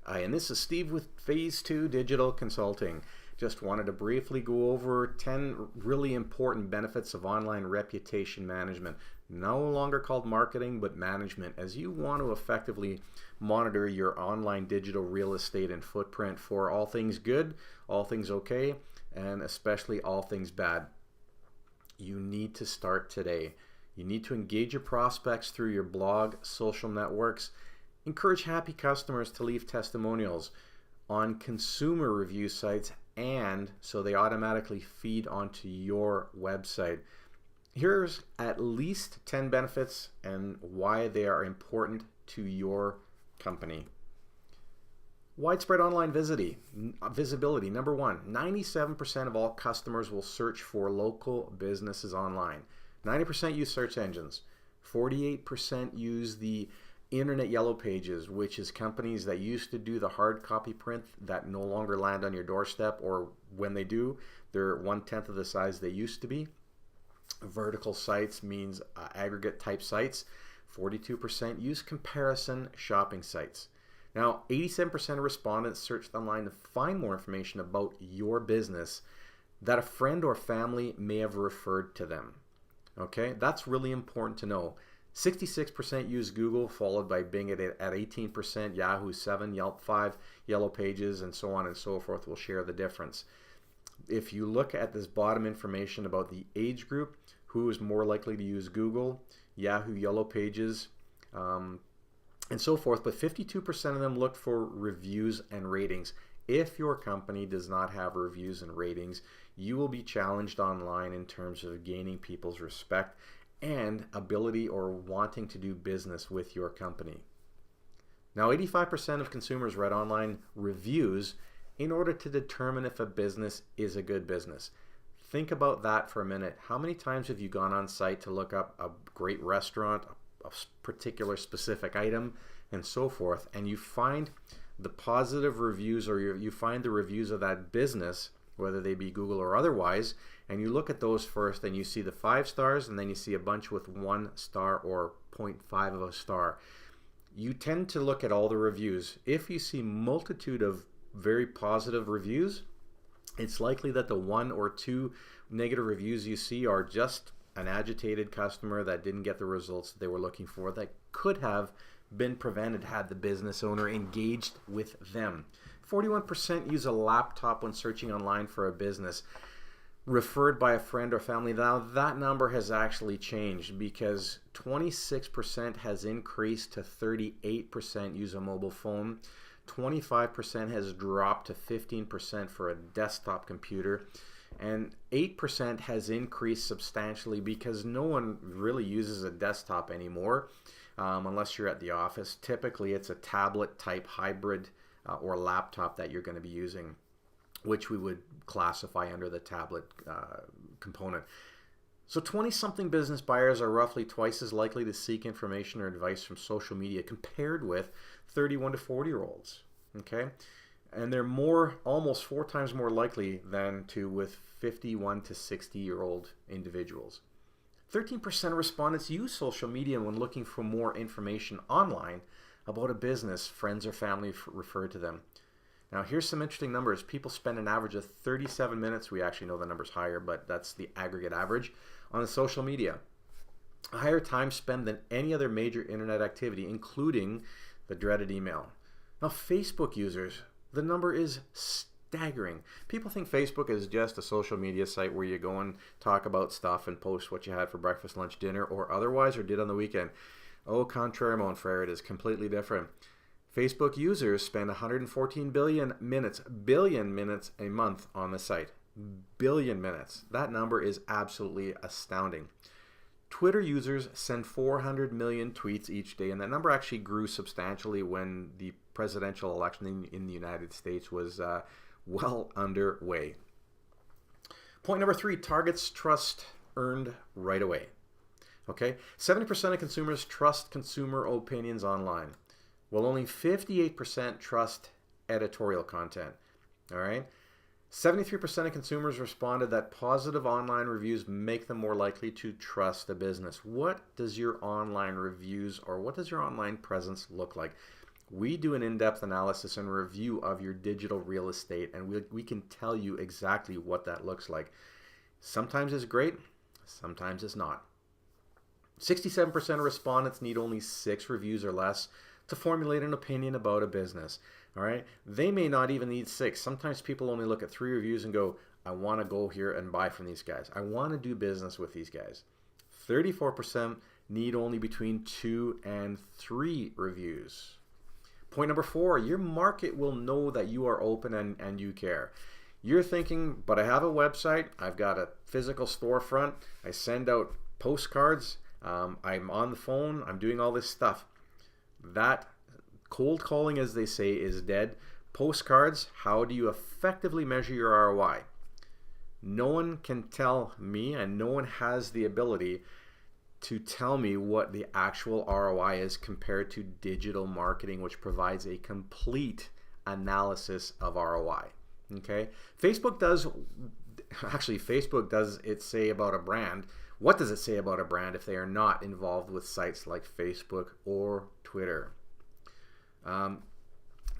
Hi, and this is Steve with Phase 2 Digital Consulting. Just wanted to briefly go over 10 really important benefits of online reputation management. No longer called marketing, but management, as you want to effectively monitor your online digital real estate and footprint for all things good, all things okay, and especially all things bad. You need to start today. You need to engage your prospects through your blog, social networks. Encourage happy customers to leave testimonials on consumer review sites, and so they automatically feed onto your website. Here's at least 10 benefits and why they are important to your company. Widespread online visibility. Number one, 97% of all customers will search for local businesses online. 90% use search engines. 48% use the Internet Yellow Pages, which is companies that used to do the hard copy print that no longer land on your doorstep, or when they do, they're 1/10 of the size they used to be. Vertical sites means aggregate type sites. 42% use comparison shopping sites. Now, 87% of respondents searched online to find more information about your business that a friend or family may have referred to them. Okay, that's really important to know. 66% use Google, followed by Bing at 18%, Yahoo 7, Yelp 5, Yellow Pages, and so on and so forth will share the difference. If you look at this bottom information about the age group, who is more likely to use Google, Yahoo, Yellow Pages, and so forth, but 52% of them look for reviews and ratings. If your company does not have reviews and ratings, you will be challenged online in terms of gaining people's respect and ability or wanting to do business with your company. Now, 85% of consumers read online reviews in order to determine if a business is a good business. Think about that for a minute. How many times have you gone on site to look up a great restaurant, a particular specific item, and so forth, and you find the positive reviews, or you find the reviews of that business, whether they be Google or otherwise, and you look at those first and you see the 5 stars, and then you see a bunch with 1 star or 0.5 of a star. You tend to look at all the reviews. If you see multitude of very positive reviews, it's likely that the 1 or 2 negative reviews you see are just an agitated customer that didn't get the results that they were looking for, that could have been prevented had the business owner engaged with them. 41% use a laptop when searching online for a business, referred by a friend or family. Now that number has actually changed, because 26% has increased to 38% use a mobile phone. 25% has dropped to 15% for a desktop computer. And 8% has increased substantially because no one really uses a desktop anymore unless you're at the office. Typically it's a tablet type hybrid or laptop that you're going to be using, which we would classify under the tablet component. So 20-something business buyers are roughly twice as likely to seek information or advice from social media compared with 31 to 40-year-olds. Okay? And they're almost 4 times more likely than with 51 to 60-year-old individuals. 13% of respondents use social media when looking for more information online about a business friends or family refer to them. Now here's some interesting numbers. People spend an average of 37 minutes, we actually know the number's higher, but that's the aggregate average, on social media. A higher time spent than any other major internet activity, including the dreaded email. Now Facebook users, the number is staggering. People think Facebook is just a social media site where you go and talk about stuff and post what you had for breakfast, lunch, dinner, or otherwise, or did on the weekend. Au contraire, mon frere, it is completely different. Facebook users spend 114 billion minutes a month on the site. Billion minutes. That number is absolutely astounding. Twitter users send 400 million tweets each day, and that number actually grew substantially when the presidential election in the United States was well underway. Point number 3, targets trust earned right away. Okay, 70% of consumers trust consumer opinions online. Well, only 58% trust editorial content. All right. 73% of consumers responded that positive online reviews make them more likely to trust a business. What does your online reviews or what does your online presence look like? We do an in-depth analysis and review of your digital real estate, and we can tell you exactly what that looks like. Sometimes it's great, sometimes it's not. 67% of respondents need only 6 reviews or less to formulate an opinion about a business. All right, they may not even need 6. Sometimes people only look at 3 reviews and go, I want to go here and buy from these guys. I want to do business with these guys. 34% need only between 2 and 3 reviews. Point number 4, your market will know that you are open and you care. You're thinking, but I have a website, I've got a physical storefront, I send out postcards, I'm on the phone, I'm doing all this stuff. That cold calling, as they say, is dead. Postcards, how do you effectively measure your ROI? No one can tell me, and no one has the ability to tell me what the actual ROI is compared to digital marketing, which provides a complete analysis of ROI. Okay, Facebook does it say about a brand. What does it say about a brand if they are not involved with sites like Facebook or Twitter? The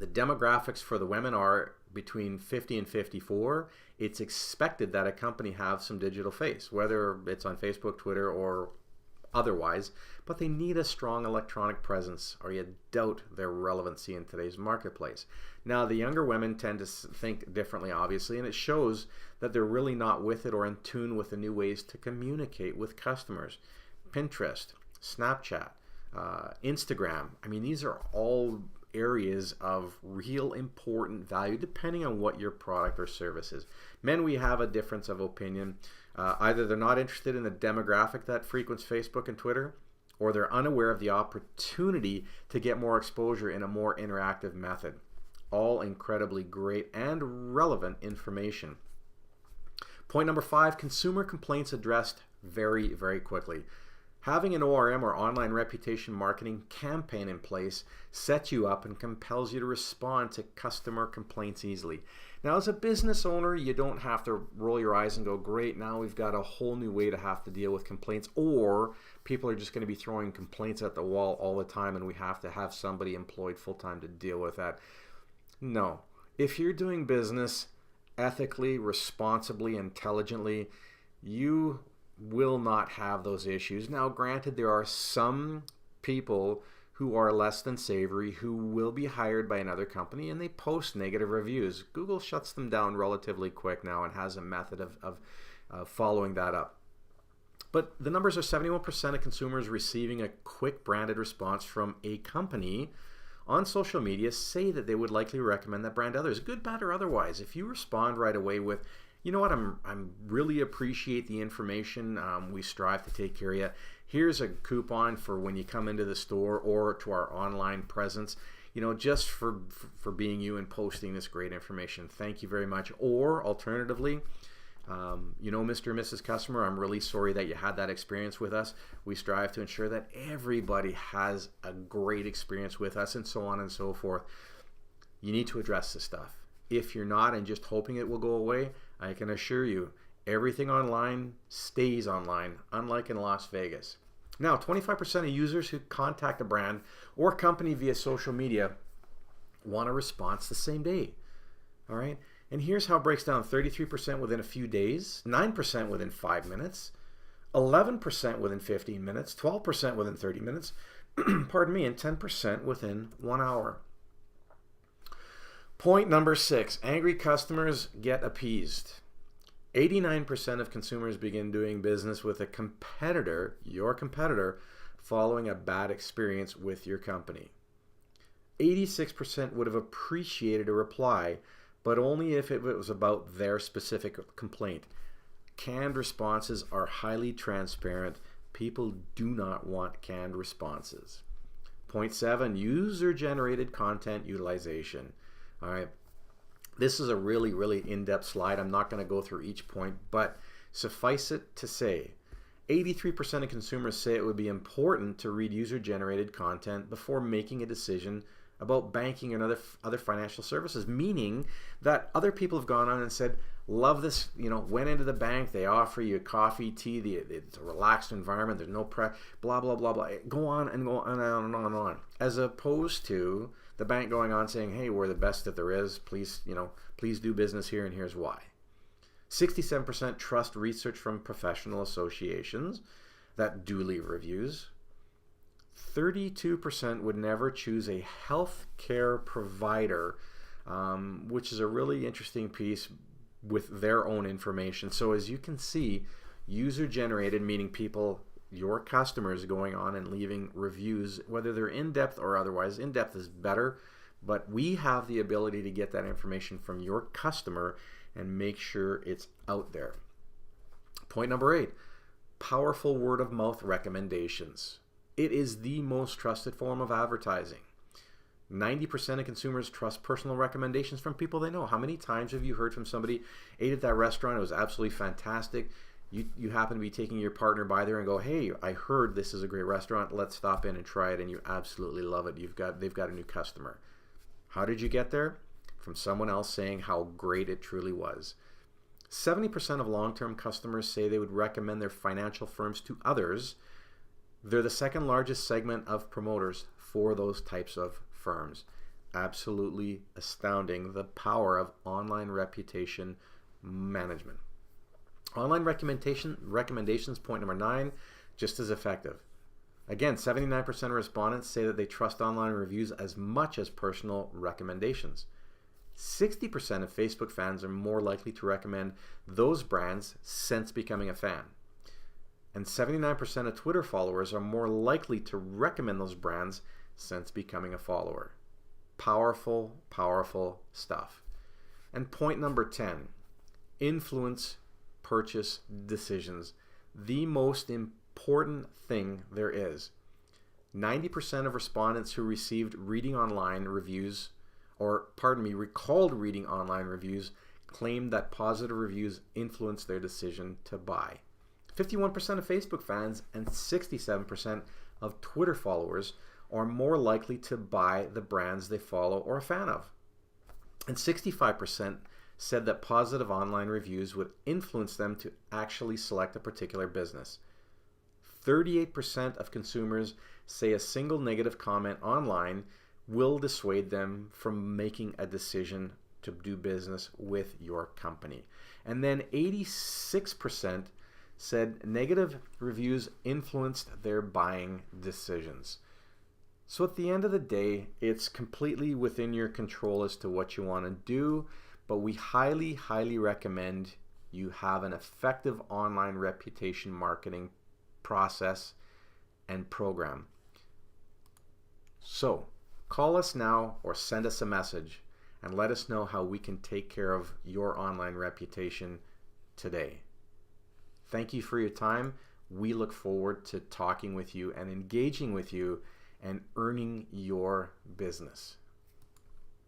demographics for the women are between 50 and 54. It's expected that a company have some digital face, whether it's on Facebook, Twitter, or otherwise, but they need a strong electronic presence or you doubt their relevancy in today's marketplace. Now, the younger women tend to think differently, obviously, and it shows that they're really not with it or in tune with the new ways to communicate with customers. Pinterest, Snapchat, Instagram, I mean, these are all areas of real important value depending on what your product or service is. Men, we have a difference of opinion. Either they're not interested in the demographic that frequents Facebook and Twitter, or they're unaware of the opportunity to get more exposure in a more interactive method. All incredibly great and relevant information. Point number 5, consumer complaints addressed very, very quickly. Having an ORM or online reputation marketing campaign in place sets you up and compels you to respond to customer complaints easily. Now, as a business owner, you don't have to roll your eyes and go, great, now we've got a whole new way to have to deal with complaints, or people are just going to be throwing complaints at the wall all the time and we have to have somebody employed full-time to deal with that. No. If you're doing business ethically, responsibly, intelligently, you will not have those issues. Now, granted, there are some people who are less than savory who will be hired by another company and they post negative reviews. Google shuts them down relatively quick now and has a method of following that up. But the numbers are 71% of consumers receiving a quick branded response from a company on social media say that they would likely recommend that brand to others, good, bad, or otherwise. If you respond right away with, you know what, I'm really appreciate the information. We strive to take care of you. Here's a coupon for when you come into the store or to our online presence, you know, just for being you and posting this great information. Thank you very much. Or alternatively, you know, Mr. and Mrs. Customer, I'm really sorry that you had that experience with us. We strive to ensure that everybody has a great experience with us, and so on and so forth. You need to address this stuff. If you're not and just hoping it will go away, I can assure you, everything online stays online, unlike in Las Vegas. Now, 25% of users who contact a brand or company via social media want a response the same day. All right? And here's how it breaks down. 33% within a few days, 9% within 5 minutes, 11% within 15 minutes, 12% within 30 minutes, pardon me, and 10% within 1 hour. Point number 6, angry customers get appeased. 89% of consumers begin doing business with a competitor, your competitor, following a bad experience with your company. 86% would have appreciated a reply, but only if it was about their specific complaint. Canned responses are highly transparent. People do not want canned responses. Point 7, user-generated content utilization. All right. This is a really, really in-depth slide. I'm not going to go through each point, but suffice it to say, 83% of consumers say it would be important to read user-generated content before making a decision about banking and other financial services, meaning that other people have gone on and said, love this, you know, went into the bank, they offer you coffee, tea, it's a relaxed environment, there's no blah, blah, blah, blah. Go on and go on and on and on and on. As opposed to the bank going on saying, hey, we're the best that there is. Please, please do business here, and here's why. 67% trust research from professional associations that do leave reviews. 32% would never choose a healthcare provider, which is a really interesting piece with their own information. So as you can see, user-generated, meaning people, your customers, going on and leaving reviews, whether they're in-depth or otherwise. In-depth is better, but we have the ability to get that information from your customer and make sure it's out there. Point number 8, powerful word-of-mouth recommendations. It is the most trusted form of advertising. 90% of consumers trust personal recommendations from people they know. How many times have you heard from somebody, ate at that restaurant, it was absolutely fantastic. You happen to be taking your partner by there and go, hey, I heard this is a great restaurant, let's stop in and try it, and you absolutely love it. They've got a new customer. How did you get there? From someone else saying how great it truly was. 70% of long-term customers say they would recommend their financial firms to others. They're the second largest segment of promoters for those types of firms. Absolutely astounding, the power of online reputation management. Online recommendations, point number 9, just as effective. Again, 79% of respondents say that they trust online reviews as much as personal recommendations. 60% of Facebook fans are more likely to recommend those brands since becoming a fan. And 79% of Twitter followers are more likely to recommend those brands since becoming a follower. Powerful, powerful stuff. And point number 10, influence purchase decisions. The most important thing there is. 90% of respondents who received reading online reviews, recalled reading online reviews, claimed that positive reviews influenced their decision to buy. 51% of Facebook fans and 67% of Twitter followers are more likely to buy the brands they follow or are a fan of. And 65% said that positive online reviews would influence them to actually select a particular business. 38% of consumers say a single negative comment online will dissuade them from making a decision to do business with your company. And then 86% said negative reviews influenced their buying decisions. So at the end of the day, it's completely within your control as to what you want to do, but we highly, highly recommend you have an effective online reputation marketing process and program. So call us now or send us a message and let us know how we can take care of your online reputation today. Thank you for your time. We look forward to talking with you and engaging with you and earning your business.